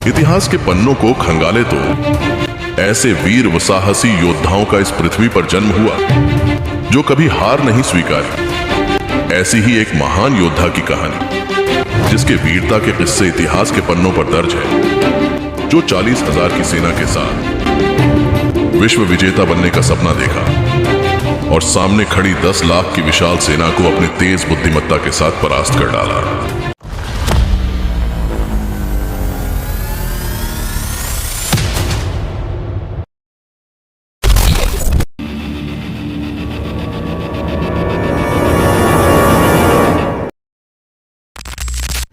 इतिहास के पन्नों को खंगाले तो ऐसे वीर व साहसी योद्धाओं का इस पृथ्वी पर जन्म हुआ जो कभी हार नहीं स्वीकारी। ऐसी ही एक महान योद्धा की कहानी जिसके वीरता के किस्से इतिहास के पन्नों पर दर्ज है, जो 40,000 की सेना के साथ विश्व विजेता बनने का सपना देखा और सामने खड़ी 10 लाख की विशाल सेना को अपने तेज बुद्धिमत्ता के साथ परास्त कर डाला।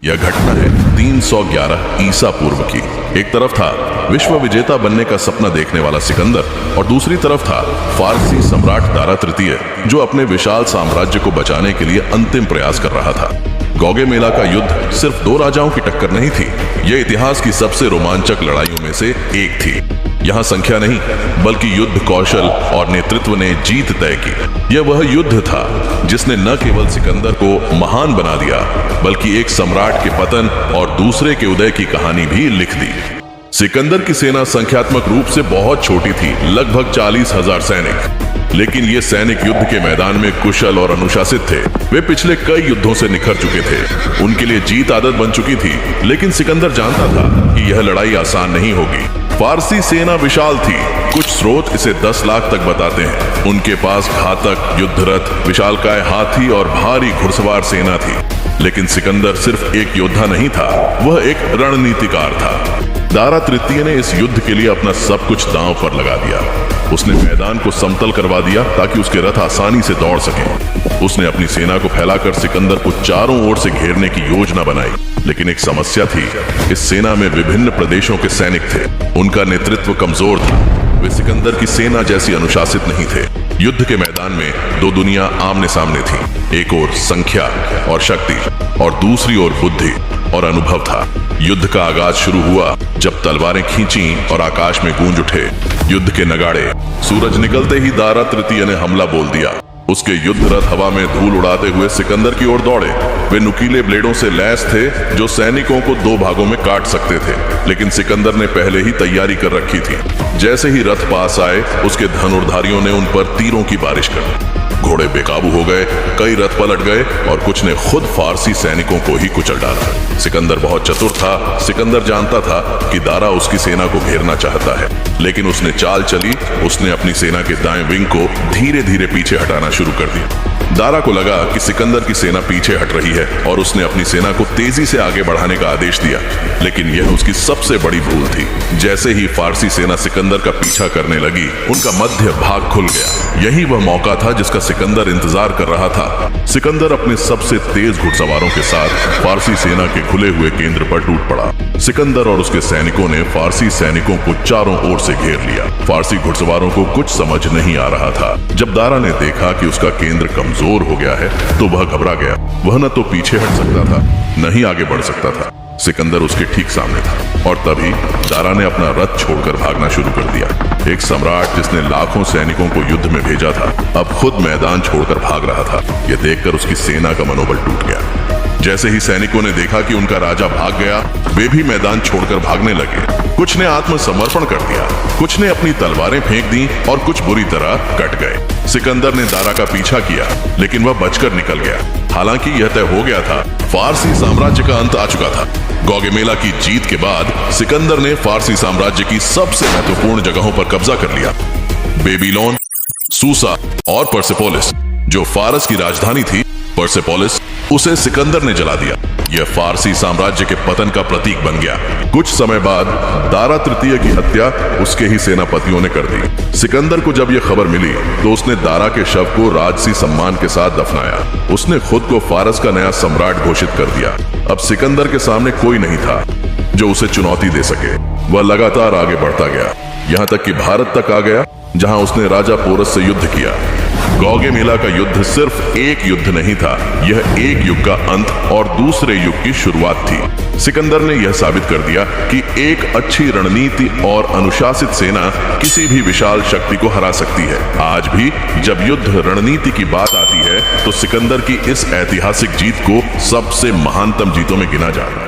यह घटना है 311 ईसा पूर्व की। एक तरफ था विश्व विजेता बनने का सपना देखने वाला सिकंदर और दूसरी तरफ था फारसी सम्राट दारा तृतीय, जो अपने विशाल साम्राज्य को बचाने के लिए अंतिम प्रयास कर रहा था। गौगेमेला का युद्ध सिर्फ 2 राजाओं की टक्कर नहीं थी, यह इतिहास की सबसे रोमांचक लड़ाइयों में से एक थी। यहाँ संख्या नहीं बल्कि युद्ध कौशल और नेतृत्व ने जीत तय की। यह वह युद्ध था जिसने न केवल सिकंदर को महान बना दिया बल्कि एक सम्राट के पतन और दूसरे के उदय की कहानी भी लिख दी। सिकंदर की सेना संख्यात्मक रूप से बहुत छोटी थी, लगभग 40,000 सैनिक, लेकिन ये सैनिक युद्ध के मैदान में कुशल और अनुशासित थे। वे पिछले कई युद्धों से निखर चुके थे, उनके लिए जीत आदत बन चुकी थी। लेकिन सिकंदर जानता था कि यह लड़ाई आसान नहीं होगी। फारसी सेना विशाल थी, कुछ स्रोत इसे 10 लाख तक बताते हैं। उनके पास घातक युद्धरथ, विशालकाय हाथी और भारी घुड़सवार सेना थी। लेकिन सिकंदर सिर्फ एक योद्धा नहीं था, वह एक रणनीतिकार था। दारा तृतीय ने इस युद्ध के लिए अपना सब कुछ दांव पर लगा दिया। उसने मैदान को समतल करवा दिया ताकि उसके रथ आसानी से दौड़ सकें। उसने अपनी सेना को फैलाकर सिकंदर को चारों ओर से घेरने की योजना बनाई। लेकिन एक समस्या थी, इस सेना में विभिन्न प्रदेशों के सैनिक थे। उनका नेतृत्व कमजोर था, वे सिकंदर की सेना जैसी अनुशासित नहीं थे। युद्ध के मैदान में 2 दुनिया आमने सामने थी, एक ओर संख्या और शक्ति और दूसरी ओर बुद्धि और अनुभव था। युद्ध का आगाज शुरू हुआ जब तलवारें खींची और आकाश में गूंज उठे युद्ध के नगाड़े। सूरज निकलते ही दारा तृतीय ने हमला बोल दिया। उसके युद्ध रथ हवा में धूल उड़ाते हुए सिकंदर की ओर दौड़े। वे नुकीले ब्लेडों से लैस थे जो सैनिकों को 2 भागों में काट सकते थे, लेकिन सिकंदर ने पहले ही तैयारी कर रखी थी। जैसे ही रथ पास आए, उसके धनुर्धारियों ने उन पर तीरों की बारिश कर दी। घोड़े बेकाबू हो गए, कई रथ पलट गए और कुछ ने खुद फारसी सैनिकों को ही कुचल डाला। सिकंदर बहुत चतुर था। सिकंदर जानता था कि दारा उसकी सेना को घेरना चाहता है, लेकिन उसने चाल चली। उसने अपनी सेना के दाएं विंग को धीरे धीरे पीछे हटाना शुरू कर दिया। दारा को लगा कि सिकंदर की सेना पीछे हट रही है और उसने अपनी सेना को तेजी से आगे बढ़ाने का आदेश दिया, लेकिन यह उसकी सबसे बड़ी भूल थी। जैसे ही फारसी सेना सिकंदर का पीछा करने लगी, उनका मध्य भाग खुल गया। यही वह मौका था जिसका सिकंदर इंतजार कर रहा था। सिकंदर अपने सबसे तेज घुड़सवारों के साथ फारसी सेना के खुले हुए केंद्र पर टूट पड़ा। सिकंदर और उसके सैनिकों ने फारसी सैनिकों को चारों ओर से घेर लिया। फारसी घुड़सवारों को कुछ समझ नहीं आ रहा था। जब दारा ने देखा कि उसका केंद्र कमजोर हो गया है तो वह घबरा गया। वह न तो पीछे हट सकता था, न ही आगे बढ़ सकता था। सिकंदर उसके ठीक सामने था और तभी दारा ने अपना रथ छोड़कर भागना शुरू कर दिया। एक सम्राट जिसने लाखों सैनिकों को युद्ध में भेजा था, अब खुद मैदान छोड़कर भाग रहा था। यह देखकर उसकी सेना का मनोबल टूट गया। जैसे ही सैनिकों ने देखा कि उनका राजा भाग गया, वे भी मैदान छोड़कर भागने लगे। कुछ ने आत्मसमर्पण कर दिया, कुछ ने अपनी तलवारें फेंक दी और कुछ बुरी तरह कट गए। सिकंदर ने दारा का पीछा किया, लेकिन वह बचकर निकल गया। हालांकि यह तय हो गया था, फारसी साम्राज्य का अंत आ चुका था। गौगेमेला की जीत के बाद सिकंदर ने फारसी साम्राज्य की सबसे महत्वपूर्ण जगहों पर कब्जा कर लिया। बेबीलोन, सूसा और पर्सेपोलिस, जो फारस की राजधानी थी, पर्सेपोलिस, उसे सिकंदर ने जला दिया। यह फारसी साम्राज्य के पतन का प्रतीक बन गया। कुछ समय बाद दारा तृतीय की हत्या उसके ही सेनापतियों ने कर दी। सिकंदर को जब यह खबर मिली तो उसने दारा के शव को राजसी सम्मान के साथ दफनाया। उसने खुद को फारस का नया सम्राट घोषित कर दिया। अब सिकंदर के सामने कोई नहीं था जो उसे चुनौती दे सके। वह लगातार आगे बढ़ता गया, यहाँ तक कि भारत तक आ गया, जहां उसने राजा पोरस से युद्ध किया। गौगेमेला का युद्ध सिर्फ एक युद्ध नहीं था, यह एक युग का अंत और दूसरे युग की शुरुआत थी। सिकंदर ने यह साबित कर दिया कि एक अच्छी रणनीति और अनुशासित सेना किसी भी विशाल शक्ति को हरा सकती है। आज भी जब युद्ध रणनीति की बात आती है तो सिकंदर की इस ऐतिहासिक जीत को सबसे महानतम जीतों में गिना जाता है।